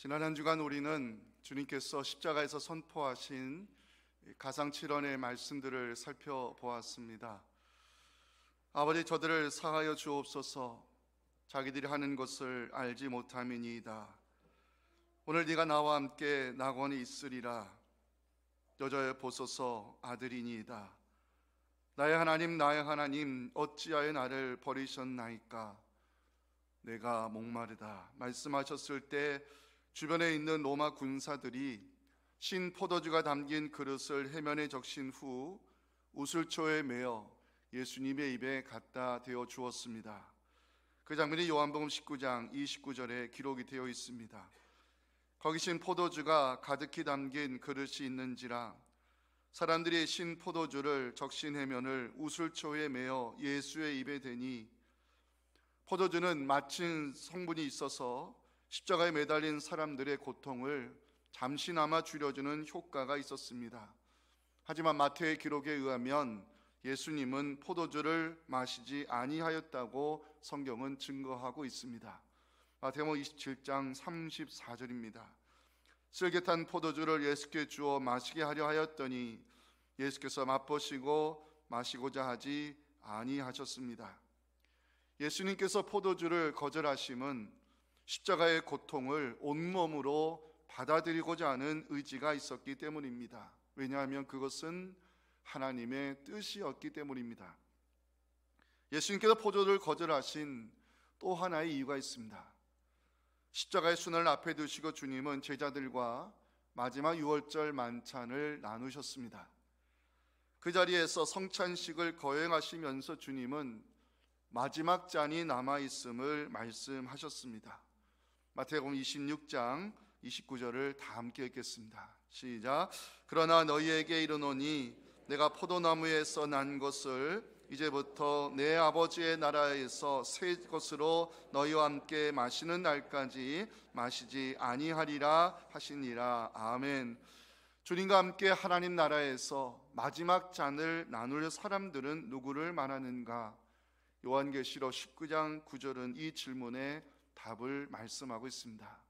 지난 한 주간 우리는 주님께서 십자가에서 선포하신 가상칠언의 말씀들을 살펴보았습니다. 아버지, 저들을 사하여 주옵소서. 자기들이 하는 것을 알지 못함이니이다. 오늘 네가 나와 함께 낙원에 있으리라. 여자여 보소서, 아들이니이다. 나의 하나님 어찌하여 나를 버리셨나이까. 내가 목마르다 말씀하셨을 때 주변에 있는 로마 군사들이 신 포도주가 담긴 그릇을 해면에 적신 후 우슬초에 매어 예수님의 입에 갖다 대어 주었습니다. 그 장면이 요한복음 19장 29절에 기록이 되어 있습니다. 거기 신 포도주가 가득히 담긴 그릇이 있는지라 사람들이 신 포도주를 적신 해면을 우슬초에 매어 예수의 입에 대니, 포도주는 마친 성분이 있어서 십자가에 매달린 사람들의 고통을 잠시나마 줄여주는 효과가 있었습니다. 하지만 마태의 기록에 의하면 예수님은 포도주를 마시지 아니하였다고 성경은 증거하고 있습니다. 마태복음 27장 34절입니다. 쓸개탄 포도주를 예수께 주어 마시게 하려 하였더니 예수께서 맛보시고 마시고자 하지 아니하셨습니다. 예수님께서 포도주를 거절하심은 십자가의 고통을 온몸으로 받아들이고자 하는 의지가 있었기 때문입니다. 왜냐하면 그것은 하나님의 뜻이었기 때문입니다. 예수님께서 포도주를 거절하신 또 하나의 이유가 있습니다. 십자가의 순을 앞에 두시고 주님은 제자들과 마지막 유월절 만찬을 나누셨습니다. 그 자리에서 성찬식을 거행하시면서 주님은 마지막 잔이 남아있음을 말씀하셨습니다. 마태복음 26장 29절을 다 함께 읽겠습니다. 시작. 그러나 너희에게 이르노니 내가 포도나무에서 난 것을 이제부터 내 아버지의 나라에서 새 것으로 너희와 함께 마시는 날까지 마시지 아니하리라 하시니라. 아멘. 주님과 함께 하나님 나라에서 마지막 잔을 나눌 사람들은 누구를 말하는가? 요한계시록 19장 9절은 이 질문에 답을 말씀하고 있습니다.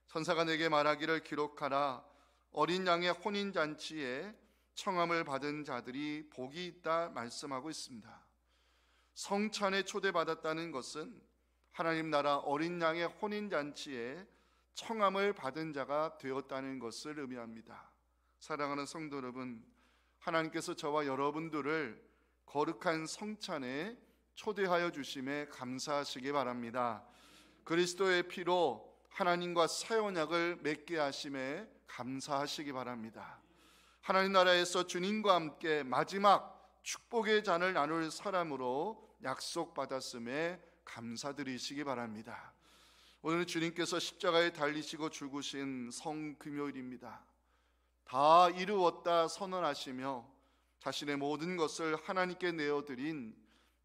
천사가 내게 말하기를 기록하라. 어린 양의 혼인잔치에 청함을 받은 자들이 복이 있다 말씀하고 있습니다. 성찬에 초대받았다는 것은 하나님 나라 어린 양의 혼인잔치에 청함을 받은 자가 되었다는 것을 의미합니다. 사랑하는 성도 여러분, 하나님께서 저와 여러분들을 거룩한 성찬에 초대하여 주심에 감사하시기 바랍니다. 그리스도의 피로 하나님과 새 언약을 맺게 하심에 감사하시기 바랍니다. 하나님 나라에서 주님과 함께 마지막 축복의 잔을 나눌 사람으로 약속받았음에 감사드리시기 바랍니다. 오늘 주님께서 십자가에 달리시고 죽으신 성금요일입니다. 다 이루었다 선언하시며 자신의 모든 것을 하나님께 내어드린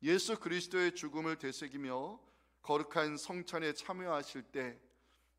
예수 그리스도의 죽음을 되새기며 거룩한 성찬에 참여하실 때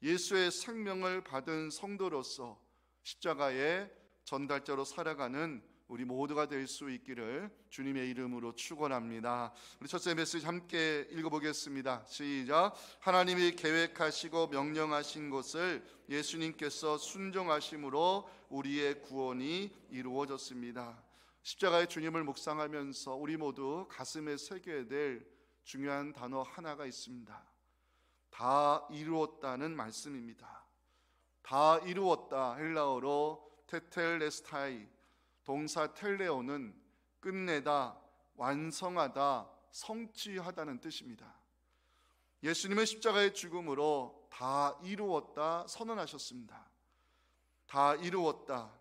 예수의 생명을 받은 성도로서 십자가의 전달자로 살아가는 우리 모두가 될 수 있기를 주님의 이름으로 축원합니다. 우리 첫째 메시지 함께 읽어보겠습니다. 시작. 하나님이 계획하시고 명령하신 것을 예수님께서 순종하심으로 우리의 구원이 이루어졌습니다. 십자가의 주님을 묵상하면서 우리 모두 가슴에 새겨야 될 중요한 단어 하나가 있습니다. 다 이루었다는 말씀입니다. 다 이루었다, 헬라어로 테텔레스타이, 동사 텔레오는 끝내다, 완성하다, 성취하다는 뜻입니다. 예수님의 십자가의 죽음으로 다 이루었다 선언하셨습니다. 다 이루었다,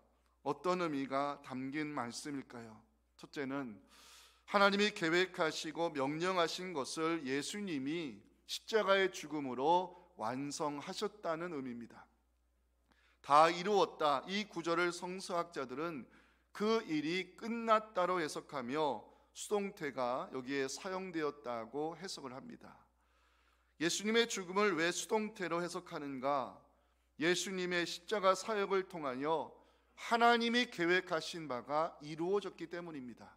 어떤 의미가 담긴 말씀일까요? 첫째는 하나님이 계획하시고 명령하신 것을 예수님이 십자가의 죽음으로 완성하셨다는 의미입니다. 다 이루었다, 이 구절을 성서학자들은 그 일이 끝났다로 해석하며 수동태가 여기에 사용되었다고 해석을 합니다. 예수님의 죽음을 왜 수동태로 해석하는가? 예수님의 십자가 사역을 통하여 하나님이 계획하신 바가 이루어졌기 때문입니다.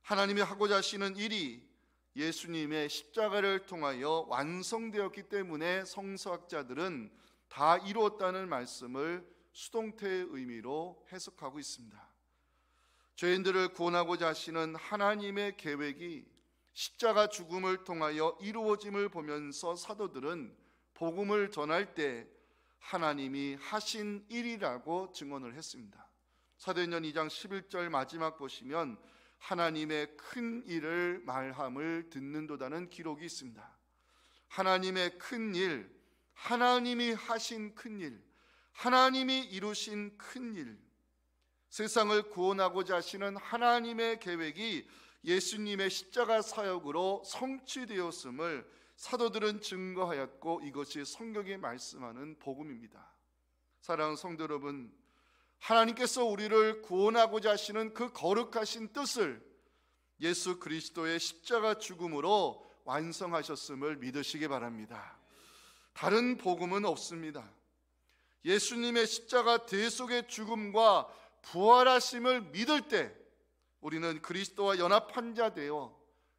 하나님이 하고자 하시는 일이 예수님의 십자가를 통하여 완성되었기 때문에 성서학자들은 다 이루었다는 말씀을 수동태의 의미로 해석하고 있습니다. 죄인들을 구원하고자 하시는 하나님의 계획이 십자가 죽음을 통하여 이루어짐을 보면서 사도들은 복음을 전할 때 하나님이 하신 일이라고 증언을 했습니다. 사도행전 2장 11절 마지막 보시면 하나님의 큰 일을 말함을 듣는도다는 기록이 있습니다. 하나님의 큰 일, 하나님이 하신 큰 일, 하나님이 이루신 큰 일, 세상을 구원하고자 하시는 하나님의 계획이 예수님의 십자가 사역으로 성취되었음을 사도들은 증거하였고, 이것이 성경에 말씀하는 복음입니다. 사랑하는 성도 여러분, 하나님께서 우리를 구원하고자 하시는 그 거룩하신 뜻을 예수 그리스도의 십자가 죽음으로 완성하셨음을 믿으시기 바랍니다. 다른 복음은 없습니다. 예수님의 십자가 대속의 죽음과 부활하심을 믿을 때 우리는 그리스도와 연합한 자 되어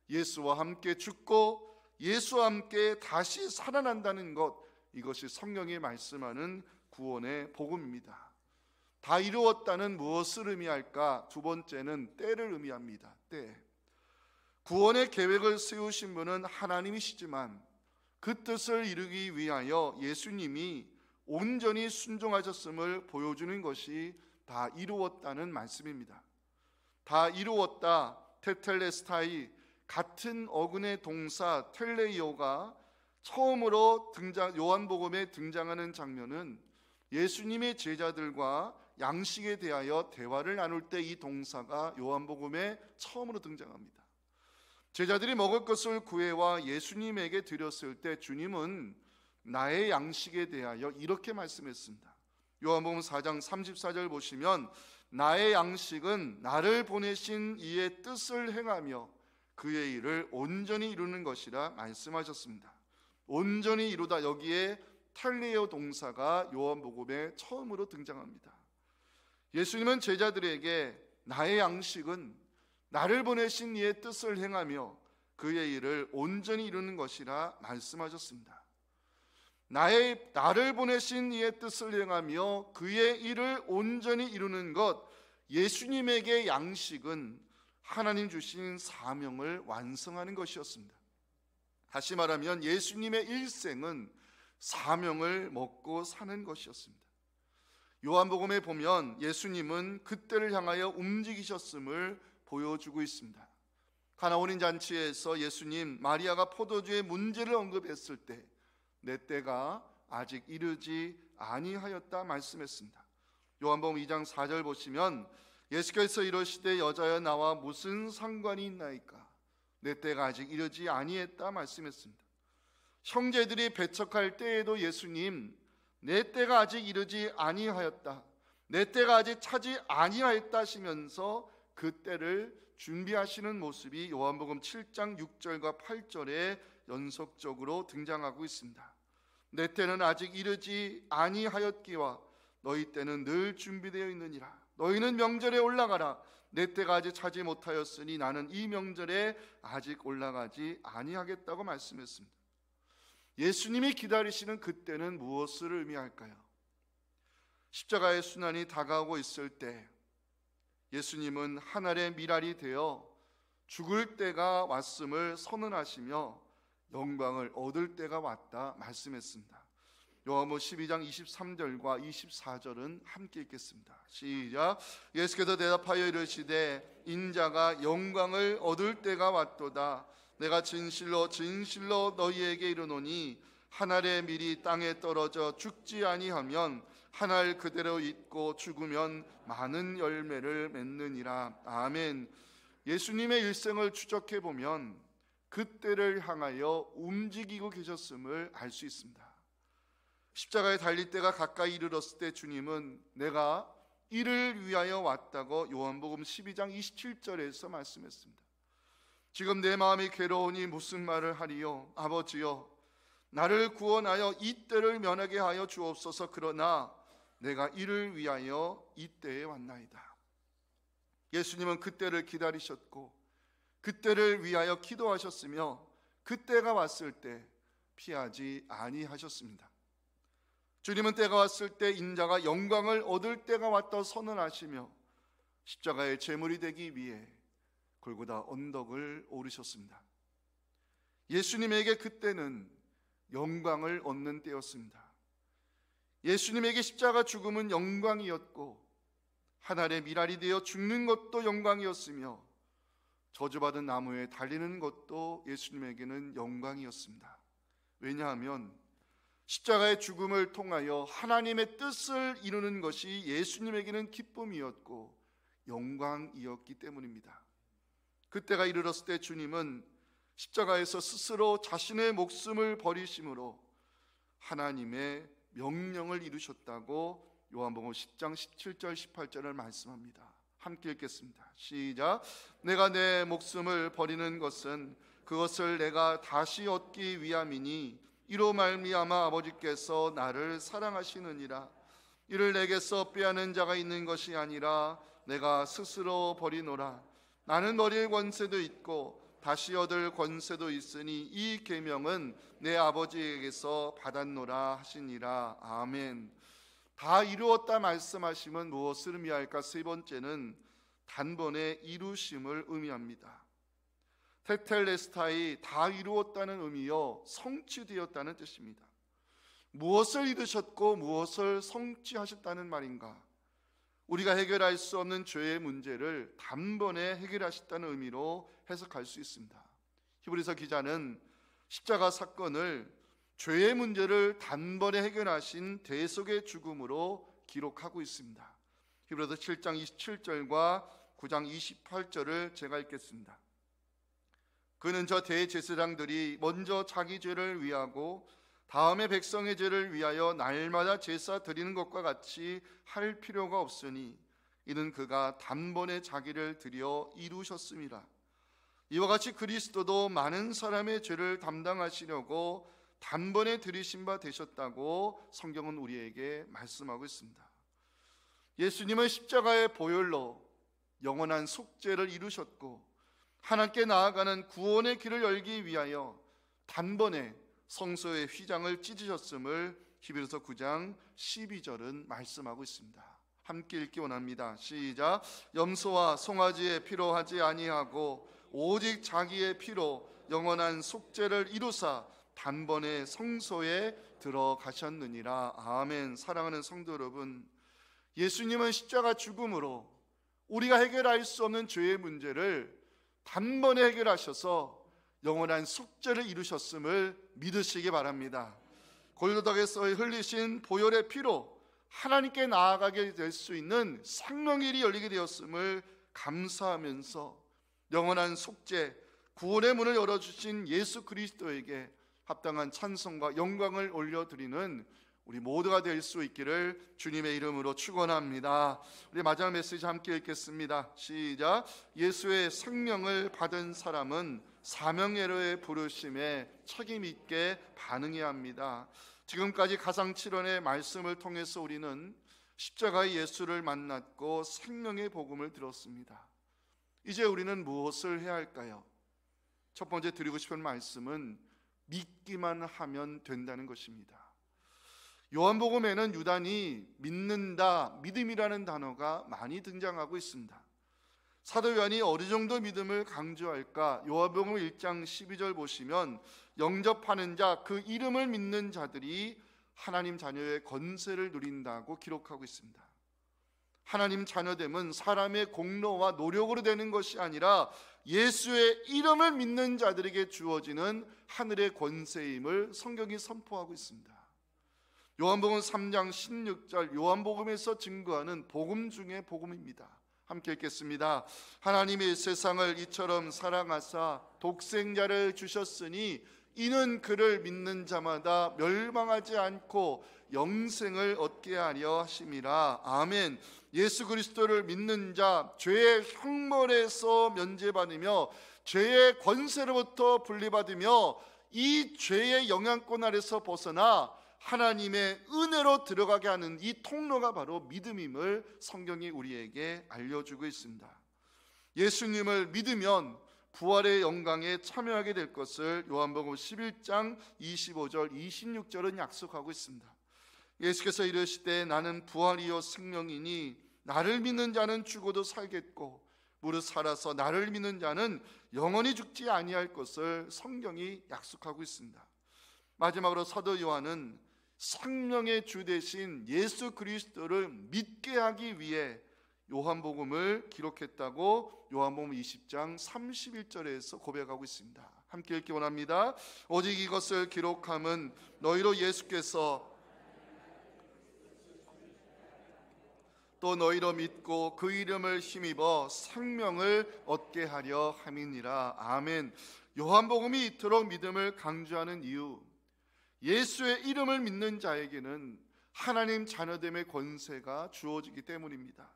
예수와 함께 죽고 예수와 함께 다시 살아난다는 것, 이것이 성경이 말씀하는 구원의 복음입니다. 다 이루었다는 무엇을 의미할까? 두 번째는 때를 의미합니다. 때. 구원의 계획을 세우신 분은 하나님이시지만 그 뜻을 이루기 위하여 예수님이 온전히 순종하셨음을 보여주는 것이 다 이루었다는 말씀입니다. 다 이루었다, 테텔레스타이, 같은 어근의 동사 텔레이오가 처음으로 요한복음에 등장하는 장면은 예수님의 제자들과 양식에 대하여 대화를 나눌 때 이 동사가 요한복음에 처음으로 등장합니다. 제자들이 먹을 것을 구해와 예수님에게 드렸을 때 주님은 나의 양식에 대하여 이렇게 말씀했습니다. 요한복음 4장 34절 보시면 나의 양식은 나를 보내신 이의 뜻을 행하며 그의 일을 온전히 이루는 것이라 말씀하셨습니다. 온전히 이루다, 여기에 텔레오 동사가 요한복음에 처음으로 등장합니다. 예수님은 제자들에게 나의 양식은 나를 보내신 이의 뜻을 행하며 그의 일을 온전히 이루는 것이라 말씀하셨습니다. 나를 보내신 이의 뜻을 행하며 그의 일을 온전히 이루는 것, 예수님에게 양식은 하나님 주신 사명을 완성하는 것이었습니다. 다시 말하면 예수님의 일생은 사명을 먹고 사는 것이었습니다. 요한복음에 보면 예수님은 그때를 향하여 움직이셨음을 보여주고 있습니다. 가나오니 잔치에서 예수님 마리아가 포도주의 문제를 언급했을 때 내 때가 아직 이르지 아니하였다 말씀했습니다. 요한복음 2장 4절 보시면 예수께서 이르시되 여자여 나와 무슨 상관이 있나이까, 내 때가 아직 이르지 아니했다 말씀했습니다. 형제들이 배척할 때에도 예수님 내 때가 아직 이르지 아니하였다, 내 때가 아직 차지 아니하였다 하시면서 그 때를 준비하시는 모습이 요한복음 7장 6절과 8절에 연속적으로 등장하고 있습니다. 내 때는 아직 이르지 아니하였기와 너희 때는 늘 준비되어 있느니라. 너희는 명절에 올라가라. 내 때가 아직 차지 못하였으니 나는 이 명절에 아직 올라가지 아니하겠다고 말씀했습니다. 예수님이 기다리시는 그때는 무엇을 의미할까요? 십자가의 순환이 다가오고 있을 때 예수님은 하늘의 미랄이 되어 죽을 때가 왔음을 선언하시며 영광을 얻을 때가 왔다 말씀했습니다. 요한복음 12장 23절과 24절은 함께 읽겠습니다. 시작. 예수께서 대답하여 이르시되 인자가 영광을 얻을 때가 왔도다. 내가 진실로 진실로 너희에게 이르노니 한 알의 밀이 땅에 떨어져 죽지 아니하면 한 알 그대로 있고 죽으면 많은 열매를 맺느니라. 아멘. 예수님의 일생을 추적해 보면 그때를 향하여 움직이고 계셨음을 알 수 있습니다. 십자가에 달릴 때가 가까이 이르렀을 때 주님은 내가 이를 위하여 왔다고 요한복음 12장 27절에서 말씀했습니다. 지금 내 마음이 괴로우니 무슨 말을 하리요? 아버지여, 나를 구원하여 이 때를 면하게 하여 주옵소서. 그러나 내가 이를 위하여 이 때에 왔나이다. 예수님은 그때를 기다리셨고 그때를 위하여 기도하셨으며 그때가 왔을 때 피하지 아니하셨습니다. 주님은 때가 왔을 때 인자가 영광을 얻을 때가 왔다 선언하시며 십자가의 제물이 되기 위해 골고다 언덕을 오르셨습니다. 예수님에게 그때는 영광을 얻는 때였습니다. 예수님에게 십자가 죽음은 영광이었고 하늘의 미랄이 되어 죽는 것도 영광이었으며 저주받은 나무에 달리는 것도 예수님에게는 영광이었습니다. 왜냐하면 십자가의 죽음을 통하여 하나님의 뜻을 이루는 것이 예수님에게는 기쁨이었고 영광이었기 때문입니다. 그때가 이르렀을 때 주님은 십자가에서 스스로 자신의 목숨을 버리심으로 하나님의 명령을 이루셨다고 요한복음 10장 17절 18절을 말씀합니다. 함께 읽겠습니다. 시작. 내가 내 목숨을 버리는 것은 그것을 내가 다시 얻기 위함이니 이로 말미암아 아버지께서 나를 사랑하시느니라. 이를 내게서 빼앗는 자가 있는 것이 아니라 내가 스스로 버리노라. 나는 버릴 권세도 있고 다시 얻을 권세도 있으니 이 계명은 내 아버지에게서 받았노라 하시니라. 아멘. 다 이루었다 말씀하시면 무엇을 의미할까? 세 번째는 단번에 이루심을 의미합니다. 테텔레스타이 다 이루었다는 의미요 성취되었다는 뜻입니다. 무엇을 이루셨고 무엇을 성취하셨다는 말인가? 우리가 해결할 수 없는 죄의 문제를 단번에 해결하셨다는 의미로 해석할 수 있습니다. 히브리서 기자는 십자가 사건을 죄의 문제를 단번에 해결하신 대속의 죽음으로 기록하고 있습니다. 히브리서 7장 27절과 9장 28절을 제가 읽겠습니다. 그는 저 대제사장들이 먼저 자기 죄를 위하고 다음에 백성의 죄를 위하여 날마다 제사 드리는 것과 같이 할 필요가 없으니 이는 그가 단번에 자기를 드려 이루셨음이라. 이와 같이 그리스도도 많은 사람의 죄를 담당하시려고 단번에 들이신 바 되셨다고 성경은 우리에게 말씀하고 있습니다. 예수님은 십자가의 보혈로 영원한 속죄를 이루셨고 하나님께 나아가는 구원의 길을 열기 위하여 단번에 성소의 휘장을 찢으셨음을 히브리서 9장 12절은 말씀하고 있습니다. 함께 읽기 원합니다. 시작. 염소와 송아지의 피로 하지 아니하고 오직 자기의 피로 영원한 속죄를 이루사 단번에 성소에 들어가셨느니라. 아멘. 사랑하는 성도 여러분, 예수님은 십자가 죽음으로 우리가 해결할 수 없는 죄의 문제를 단번에 해결하셔서 영원한 속죄를 이루셨음을 믿으시기 바랍니다. 골고다에서 흘리신 보혈의 피로 하나님께 나아가게 될 수 있는 생명길이 열리게 되었음을 감사하면서 영원한 속죄, 구원의 문을 열어주신 예수 그리스도에게 합당한 찬송과 영광을 올려드리는 우리 모두가 될 수 있기를 주님의 이름으로 축원합니다. 우리 마지막 메시지 함께 읽겠습니다. 시작. 예수의 생명을 받은 사람은 사명예로의 부르심에 책임 있게 반응해야 합니다. 지금까지 가상칠언의 말씀을 통해서 우리는 십자가의 예수를 만났고 생명의 복음을 들었습니다. 이제 우리는 무엇을 해야 할까요? 첫 번째 드리고 싶은 말씀은 믿기만 하면 된다는 것입니다. 요한복음에는 유단히 믿는다, 믿음이라는 단어가 많이 등장하고 있습니다. 사도 요한이 어느 정도 믿음을 강조할까? 요한복음 1장 12절 보시면 영접하는 자, 그 이름을 믿는 자들이 하나님 자녀의 권세를 누린다고 기록하고 있습니다. 하나님 자녀됨은 사람의 공로와 노력으로 되는 것이 아니라 예수의 이름을 믿는 자들에게 주어지는 하늘의 권세임을 성경이 선포하고 있습니다. 요한복음 3장 16절, 요한복음에서 증거하는 복음 중의 복음입니다. 함께 읽겠습니다. 하나님이 세상을 이처럼 사랑하사 독생자를 주셨으니 이는 그를 믿는 자마다 멸망하지 않고 영생을 얻게 하려 하심이라. 아멘. 예수 그리스도를 믿는 자, 죄의 형벌에서 면제받으며 죄의 권세로부터 분리받으며 이 죄의 영향권 아래서 벗어나 하나님의 은혜로 들어가게 하는 이 통로가 바로 믿음임을 성경이 우리에게 알려주고 있습니다. 예수님을 믿으면 부활의 영광에 참여하게 될 것을 요한복음 11장 25절 26절은 약속하고 있습니다. 예수께서 이르시되 나는 부활이요 생명이니 나를 믿는 자는 죽어도 살겠고 무릇 살아서 나를 믿는 자는 영원히 죽지 아니할 것을 성경이 약속하고 있습니다. 마지막으로 사도 요한은 생명의 주 되신 예수 그리스도를 믿게 하기 위해 요한복음을 기록했다고 요한복음 20장 31절에서 고백하고 있습니다. 함께 읽기 원합니다. 오직 이것을 기록함은 너희로 예수께서 또 너희로 믿고 그 이름을 힘입어 생명을 얻게 하려 함이니라. 아멘. 요한복음이 이토록 믿음을 강조하는 이유, 예수의 이름을 믿는 자에게는 하나님 자녀됨의 권세가 주어지기 때문입니다.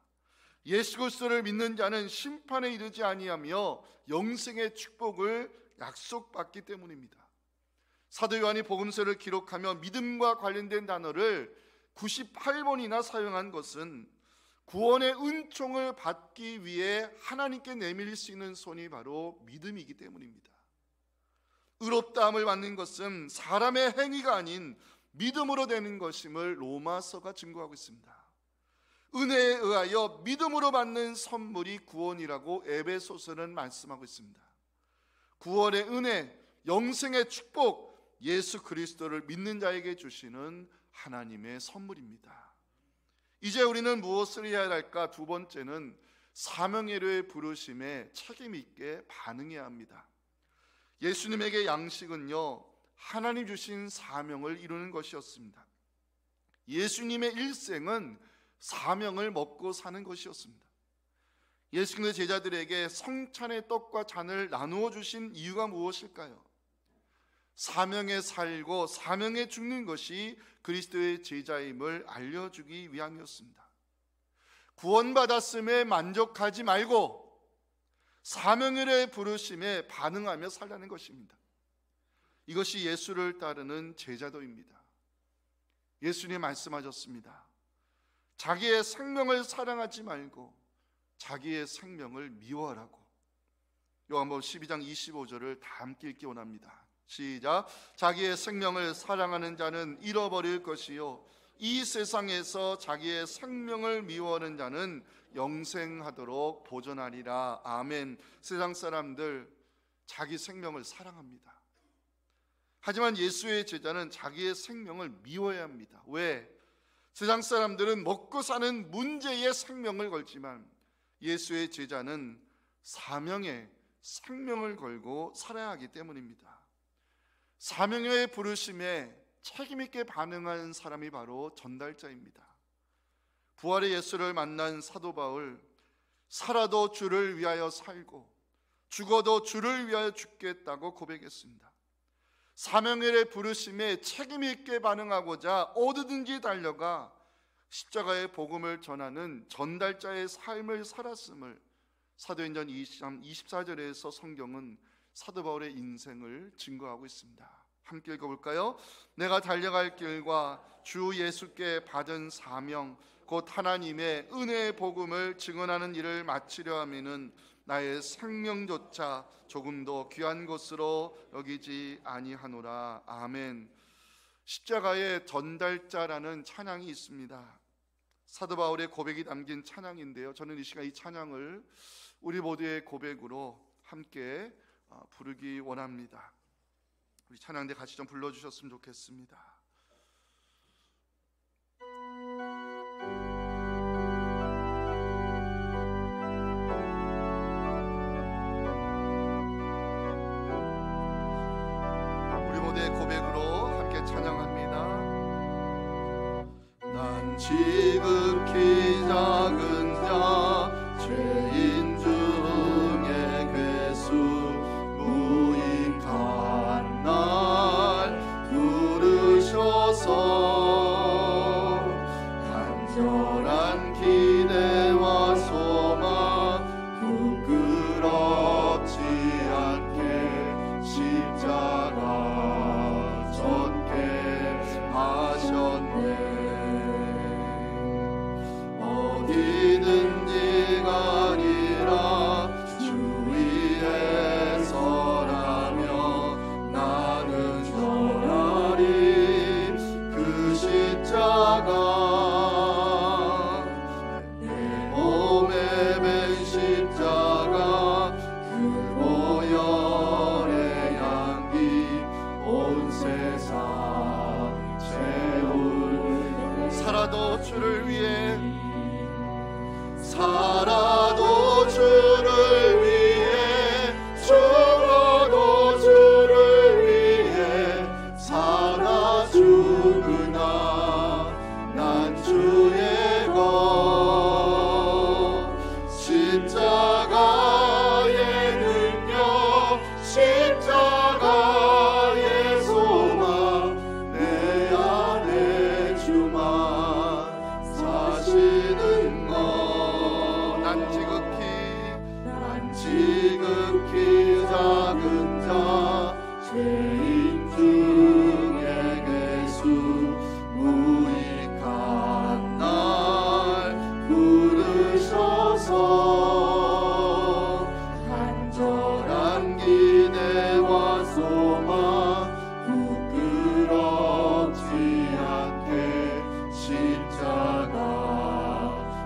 예수 그리스도를 믿는 자는 심판에 이르지 아니하며 영생의 축복을 약속받기 때문입니다. 사도 요한이 복음서를 기록하며 믿음과 관련된 단어를 98번이나 사용한 것은 구원의 은총을 받기 위해 하나님께 내밀 수 있는 손이 바로 믿음이기 때문입니다. 의롭다함을 받는 것은 사람의 행위가 아닌 믿음으로 되는 것임을 로마서가 증거하고 있습니다. 은혜에 의하여 믿음으로 받는 선물이 구원이라고 에베소서는 말씀하고 있습니다. 구원의 은혜, 영생의 축복, 예수 그리스도를 믿는 자에게 주시는 하나님의 선물입니다. 이제 우리는 무엇을 해야 할까? 두 번째는 사명예료의 부르심에 책임 있게 반응해야 합니다. 예수님에게 양식은요, 하나님 주신 사명을 이루는 것이었습니다. 예수님의 일생은 사명을 먹고 사는 것이었습니다. 예수님의 제자들에게 성찬의 떡과 잔을 나누어 주신 이유가 무엇일까요? 사명에 살고 사명에 죽는 것이 그리스도의 제자임을 알려주기 위함이었습니다. 구원받았음에 만족하지 말고 사명의 부르심에 반응하며 살라는 것입니다. 이것이 예수를 따르는 제자도입니다. 예수님 말씀하셨습니다. 자기의 생명을 사랑하지 말고 자기의 생명을 미워하라고. 요한복음 12장 25절을 다 함께 읽기 원합니다. 시작. 자기의 생명을 사랑하는 자는 잃어버릴 것이요 이 세상에서 자기의 생명을 미워하는 자는 영생하도록 보존하리라. 아멘. 세상 사람들 자기 생명을 사랑합니다. 하지만 예수의 제자는 자기의 생명을 미워해야 합니다. 왜? 세상 사람들은 먹고 사는 문제에 생명을 걸지만 예수의 제자는 사명에 생명을 걸고 살아야 하기 때문입니다. 사명의 부르심에 책임있게 반응한 사람이 바로 전달자입니다. 부활의 예수를 만난 사도 바울, 살아도 주를 위하여 살고 죽어도 주를 위하여 죽겠다고 고백했습니다. 사명의 부르심에 책임있게 반응하고자 어디든지 달려가 십자가의 복음을 전하는 전달자의 삶을 살았음을 사도행전 20장 24절에서 성경은 사도 바울의 인생을 증거하고 있습니다. 함께 읽어볼까요? 내가 달려갈 길과 주 예수께 받은 사명 곧 하나님의 은혜의 복음을 증언하는 일을 마치려 하면은 나의 생명조차 조금도 귀한 것으로 여기지 아니하노라. 아멘. 십자가의 전달자라는 찬양이 있습니다. 사도 바울의 고백이 담긴 찬양인데요, 저는 이 시간 이 찬양을 우리 모두의 고백으로 함께 부르기 원합니다. 우리 찬양대 같이 좀 불러주셨으면 좋겠습니다. 우리 모두의 고백으로 함께 찬양합니다. 난 지극히 작은 자 죄인 중에 괴수 무익한 날 부르셔서 간절한 기대와 소망 부끄럽지 않게 십자가 졌게 하셨네. 어디든지 가리라 주 위에 서라며 나는 전하리 그 십자가 살아도 주를 위해, 살아도 주를 위해, 죽어도 주를 위해 살아 죽으나 난 주의 것. 십자가의 능력, 십자가의 소망, 내 안에 주만 사시는 것. 난 지극히 작은 자, 죄인 중에 개수 무익한 날 부르셔서 간절한 기대와 소망 부끄럽지 않게 십자가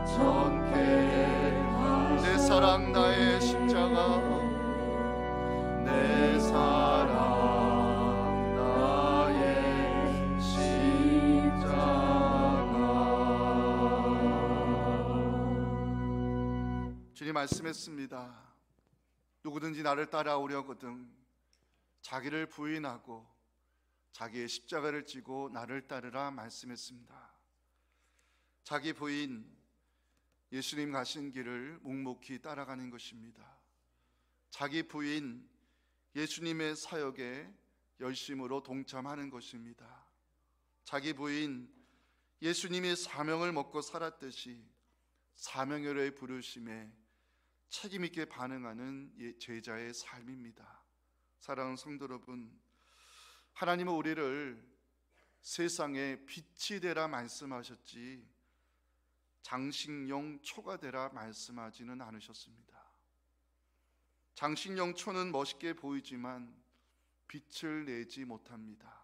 전케 하소서. 내 사랑 나의 십자가, 내 사랑 나의 십자가. 주님 말씀했습니다. 누구든지 나를 따라오려거든 자기를 부인하고 자기의 십자가를 지고 나를 따르라 말씀했습니다. 자기 부인, 예수님 가신 길을 묵묵히 따라가는 것입니다. 자기 부인, 예수님의 사역에 열심으로 동참하는 것입니다. 자기 부인, 예수님이 사명을 먹고 살았듯이 사명의 부르심에 책임있게 반응하는 제자의 삶입니다. 사랑하는 성도 여러분, 하나님은 우리를 세상에 빛이 되라 말씀하셨지 장식용 초가 되라 말씀하지는 않으셨습니다. 장식용 초는 멋있게 보이지만 빛을 내지 못합니다.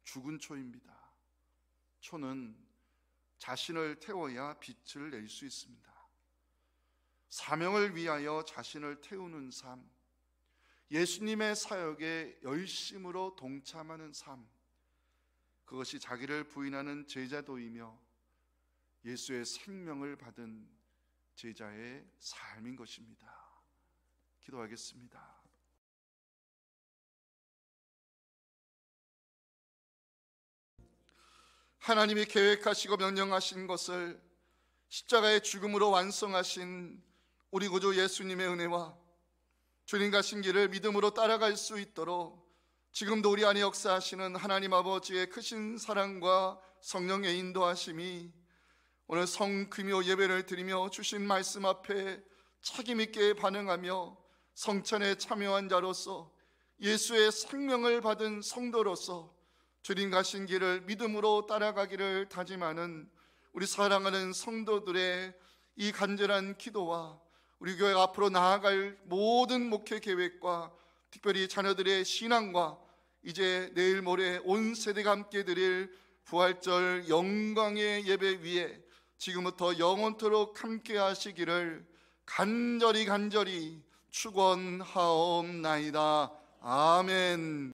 죽은 초입니다. 초는 자신을 태워야 빛을 낼 수 있습니다. 사명을 위하여 자신을 태우는 삶, 예수님의 사역에 열심으로 동참하는 삶, 그것이 자기를 부인하는 제자도이며 예수의 생명을 받은 제자의 삶인 것입니다. 기도하겠습니다. 하나님이 계획하시고 명령하신 것을 십자가의 죽음으로 완성하신 우리 구주 예수님의 은혜와 주님 가신 길을 믿음으로 따라갈 수 있도록 지금도 우리 안에 역사하시는 하나님 아버지의 크신 사랑과 성령의 인도하심이 오늘 성금요 예배를 드리며 주신 말씀 앞에 책임있게 반응하며 성찬에 참여한 자로서 예수의 생명을 받은 성도로서 주님 가신 길을 믿음으로 따라가기를 다짐하는 우리 사랑하는 성도들의 이 간절한 기도와 우리 교회 앞으로 나아갈 모든 목회 계획과 특별히 자녀들의 신앙과 이제 내일 모레 온 세대가 함께 드릴 부활절 영광의 예배 위에 지금부터 영원토록 함께 하시기를 간절히 축원하옵나이다. 아멘.